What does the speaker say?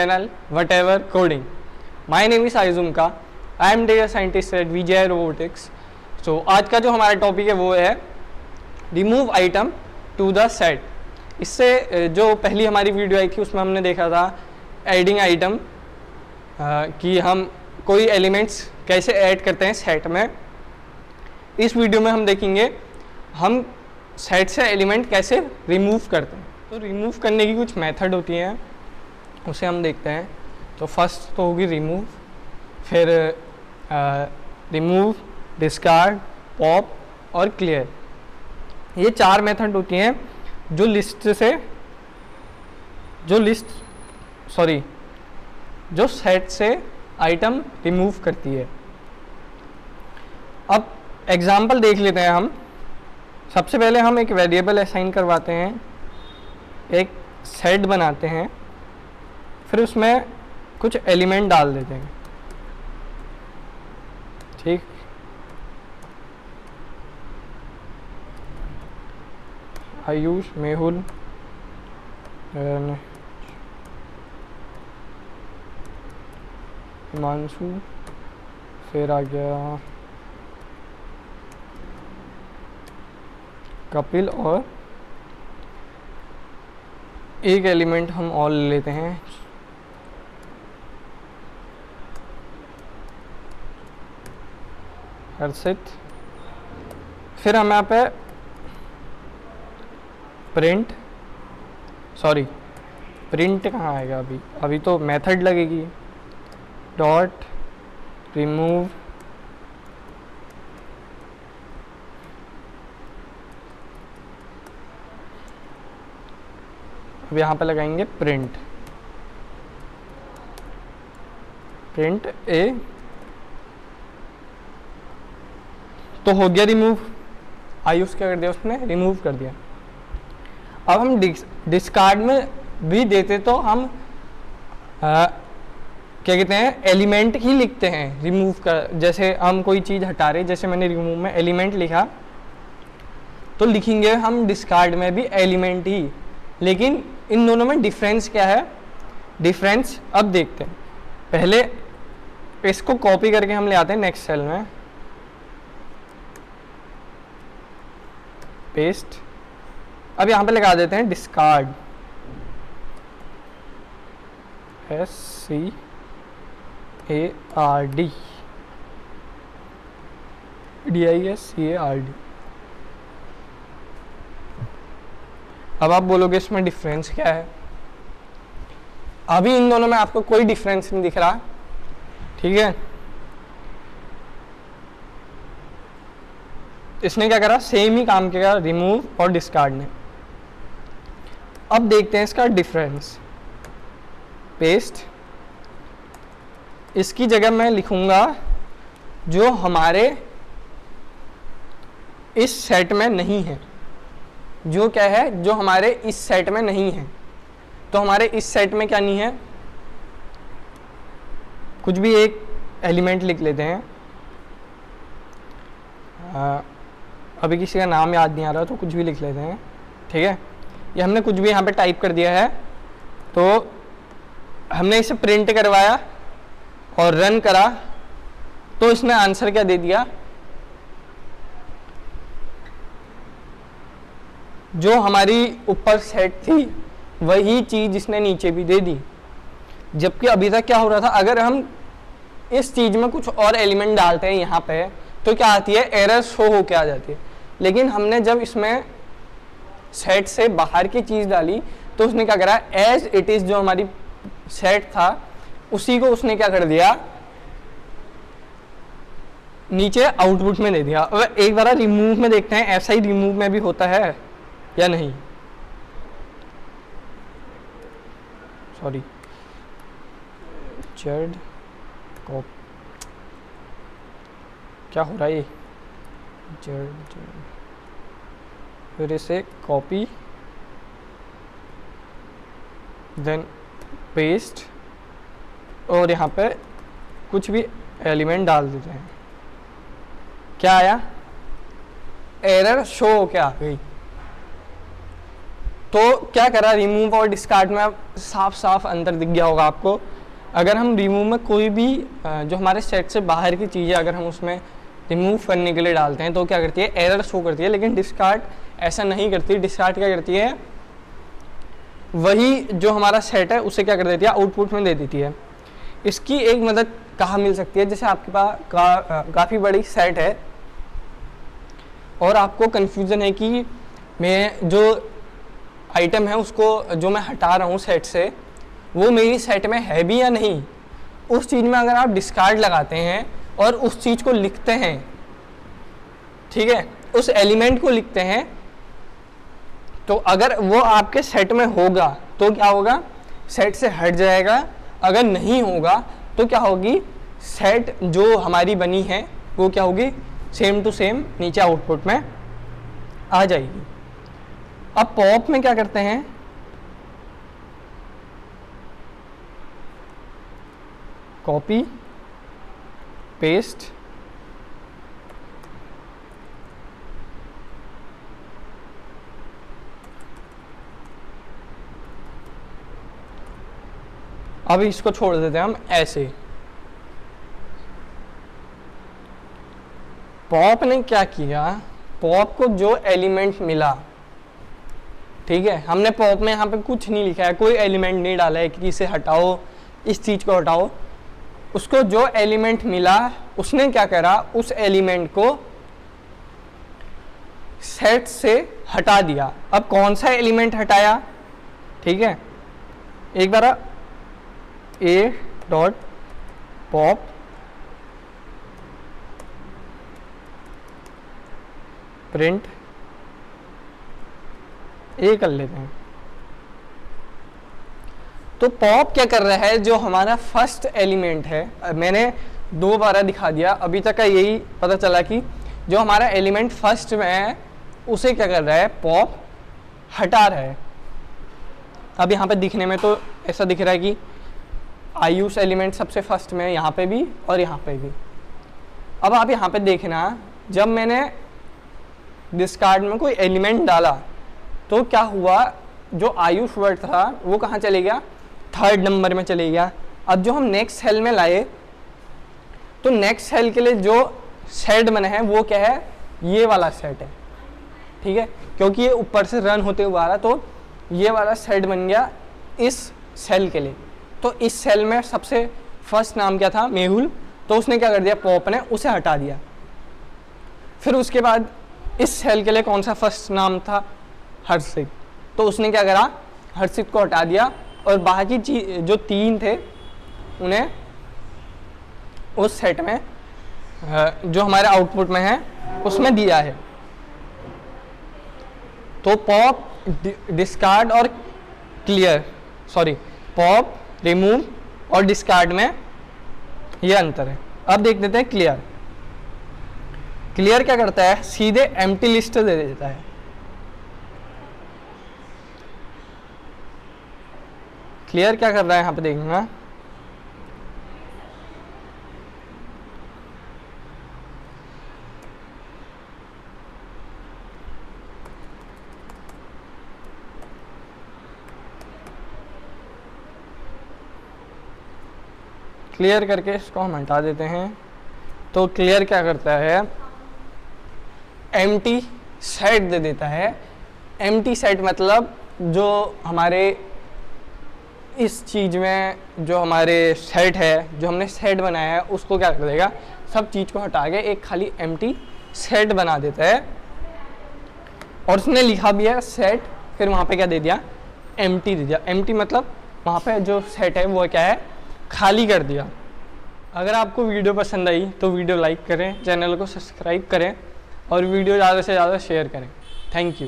channel Whatever Coding. My name is Aizumka. I am data scientist at VGI Robotics. So आज का जो हमारा topic है वो है remove item to the set. इससे जो पहली हमारी वीडियो आई थी उसमें हमने देखा था एडिंग आइटम कि हम कोई एलिमेंट्स कैसे ऐड करते हैं सेट में. इस वीडियो में हम देखेंगे हम सेट से एलिमेंट कैसे रिमूव करते हैं. तो रिमूव करने की कुछ मेथड होती हैं, उसे हम देखते हैं. तो फर्स्ट तो होगी रिमूव, फिर रिमूव, डिस्कार्ड, पॉप और क्लियर. ये 4 मेथड होती हैं जो सेट से आइटम रिमूव करती है. अब एग्जाम्पल देख लेते हैं हम. सबसे पहले हम एक वेरिएबल असाइन करवाते हैं, एक सेट बनाते हैं, फिर उसमें कुछ एलिमेंट डाल देते हैं. ठीक, आयुष, मेहुल, हिमांशु, फिर आ गया कपिल, और एक एलिमेंट हम और ले लेते हैं, हर्षित. फिर हम यहाँ पे प्रिंट कहाँ आएगा, अभी तो मेथड लगेगी. डॉट रिमूव अब यहाँ पे लगाएंगे प्रिंट ए. तो हो गया रिमूव. आयुष क्या कर दिया, उसने रिमूव कर दिया. अब हम डिस्कार्ड में भी देते तो हम क्या कहते हैं, एलिमेंट ही लिखते हैं रिमूव कर. जैसे हम कोई चीज़ हटा रहे, जैसे मैंने रिमूव में एलिमेंट लिखा, तो लिखेंगे हम डिस्कार्ड में भी एलिमेंट ही. लेकिन इन दोनों में डिफरेंस क्या है, डिफरेंस अब देखते हैं. पहले इसको कॉपी करके हम ले आते हैं नेक्स्ट सेल में, पेस्ट. अब यहाँ पे लगा देते हैं डिस्कार्ड, SCARD, DISCARD. अब आप बोलोगे इसमें डिफरेंस क्या है. अभी इन दोनों में आपको कोई डिफरेंस नहीं दिख रहा, ठीक है. इसने क्या करा, सेम ही काम किया रिमूव और डिस्कार्ड ने. अब देखते हैं इसका डिफरेंस. पेस्ट, इसकी जगह मैं लिखूंगा जो हमारे इस सेट में नहीं है. जो क्या है, जो हमारे इस सेट में नहीं है. तो हमारे इस सेट में क्या नहीं है, कुछ भी एक एलिमेंट लिख लेते हैं. अभी किसी का नाम याद नहीं आ रहा तो कुछ भी लिख लेते हैं, ठीक है. ये हमने कुछ भी यहाँ पे टाइप कर दिया है. तो हमने इसे प्रिंट करवाया और रन करा, तो इसने आंसर क्या दे दिया, जो हमारी ऊपर सेट थी वही चीज इसने नीचे भी दे दी. जबकि अभी तक क्या हो रहा था, अगर हम इस चीज में कुछ और एलिमेंट डालते हैं यहाँ पे, तो क्या आती है, एरर शो होके आ जाती है. लेकिन हमने जब इसमें सेट से बाहर की चीज डाली, तो उसने क्या करा, एज इट इज जो हमारी सेट था उसी को उसने क्या कर दिया, नीचे आउटपुट में दे दिया. अब एक बार रिमूव में देखते हैं ऐसा ही रिमूव में भी होता है या नहीं. सॉरी, जेड कॉप, क्या हो रहा है ये, जेड, फिर इसे कॉपी, देन पेस्ट, और यहाँ पे कुछ भी एलिमेंट डाल देते हैं. क्या आया, एरर शो क्या आ गई. तो क्या करा, रिमूव और डिस्कार्ड में साफ साफ अंतर दिख गया होगा आपको। अगर हम रिमूव में कोई भी जो हमारे सेट से बाहर की चीज़ें अगर हम उसमें रिमूव करने के लिए डालते हैं तो क्या करती है, एरर शो करती है। लेकिन डिस्कार्ड ऐसा नहीं करती। डिस्कार्ड क्या करती है, वही जो हमारा सेट है उसे क्या कर देती है, आउटपुट में दे देती है। इसकी एक मदद कहाँ मिल सकती है, जैसे आपके पास काफ़ी बड़ी सेट है और आपको कन्फ्यूज़न है कि मैं जो आइटम है उसको जो मैं हटा रहा हूँ सेट से, वो मेरी सेट में है भी या नहीं। उस चीज़ में अगर आप डिस्कार्ड लगाते हैं और उस चीज़ को लिखते हैं, ठीक है, उस एलिमेंट को लिखते हैं, तो अगर वो आपके सेट में होगा तो क्या होगा, सेट से हट जाएगा। अगर नहीं होगा तो क्या होगी, सेट जो हमारी बनी है वो क्या होगी, सेम टू सेम नीचे आउटपुट में आ जाएगी। अब पॉप में क्या करते हैं, कॉपी पेस्ट, अब इसको छोड़ देते हैं हम ऐसे। पॉप ने क्या किया, पॉप को जो एलिमेंट मिला, ठीक है, हमने पॉप में यहाँ पे कुछ नहीं लिखा है, कोई एलिमेंट नहीं डाला है कि इसे हटाओ, इस चीज़ को हटाओ। उसको जो एलिमेंट मिला उसने क्या करा, उस एलिमेंट को सेट से हटा दिया। अब कौन सा एलिमेंट हटाया, ठीक है, एक बार ए डॉट पॉप प्रिंट ए कर लेते हैं। तो पॉप क्या कर रहा है, जो हमारा फर्स्ट एलिमेंट है, मैंने दो बार दिखा दिया, अभी तक का यही पता चला कि जो हमारा एलिमेंट फर्स्ट में है उसे क्या कर रहा है, पॉप हटा रहा है। अब यहाँ पे दिखने में तो ऐसा दिख रहा है कि आयुष एलिमेंट सबसे फर्स्ट में है, यहाँ पे भी और यहाँ पे भी। अब आप यहाँ पे देखना, जब मैंने डिस्कार्ड में कोई एलिमेंट डाला तो क्या हुआ, जो आयुष वर्ड था वो कहाँ चले गया, थर्ड नंबर में चले गया। अब जो हम नेक्स्ट सेल में लाए तो नेक्स्ट सेल के लिए जो सेट बना है वो क्या है, ये वाला सेट है, ठीक है, क्योंकि ये ऊपर से रन होते हुए आ रहा, तो ये वाला सेट बन गया इस सेल के लिए। तो इस सेल में सबसे फर्स्ट नाम क्या था, मेहुल, तो उसने क्या कर दिया, पॉप ने उसे हटा दिया। फिर उसके बाद इस सेल के लिए कौन सा फर्स्ट नाम था, हर्षित, तो उसने क्या करा, हर्षित को हटा दिया और बाकी जो तीन थे उन्हें उस सेट में जो हमारे आउटपुट में है उसमें दिया है। तो पॉप, डिस्कार्ड और क्लियर, सॉरी, पॉप, रिमूव और डिस्कार्ड में ये अंतर है। अब देख लेते हैं क्लियर। क्लियर क्या करता है, सीधे एम्प्टी लिस्ट दे देता है। क्लियर क्या कर रहा है, यहाँ पे देखूंगा, क्लियर करके इसको हम हटा देते हैं। तो क्लियर क्या करता है, एम्प्टी सेट दे देता है। एम्प्टी सेट मतलब जो हमारे इस चीज़ में जो हमारे सेट है, जो हमने सेट बनाया है, उसको क्या कर देगा, सब चीज़ को हटा के एक खाली एम्प्टी सेट बना देता है। और उसने लिखा भी है सेट, फिर वहाँ पे क्या दे दिया, एम्प्टी दे दिया। एम्प्टी मतलब वहाँ पे जो सेट है वो क्या है, खाली कर दिया। अगर आपको वीडियो पसंद आई तो वीडियो लाइक करें, चैनल को सब्सक्राइब करें और वीडियो ज़्यादा से ज़्यादा शेयर करें। Thank you.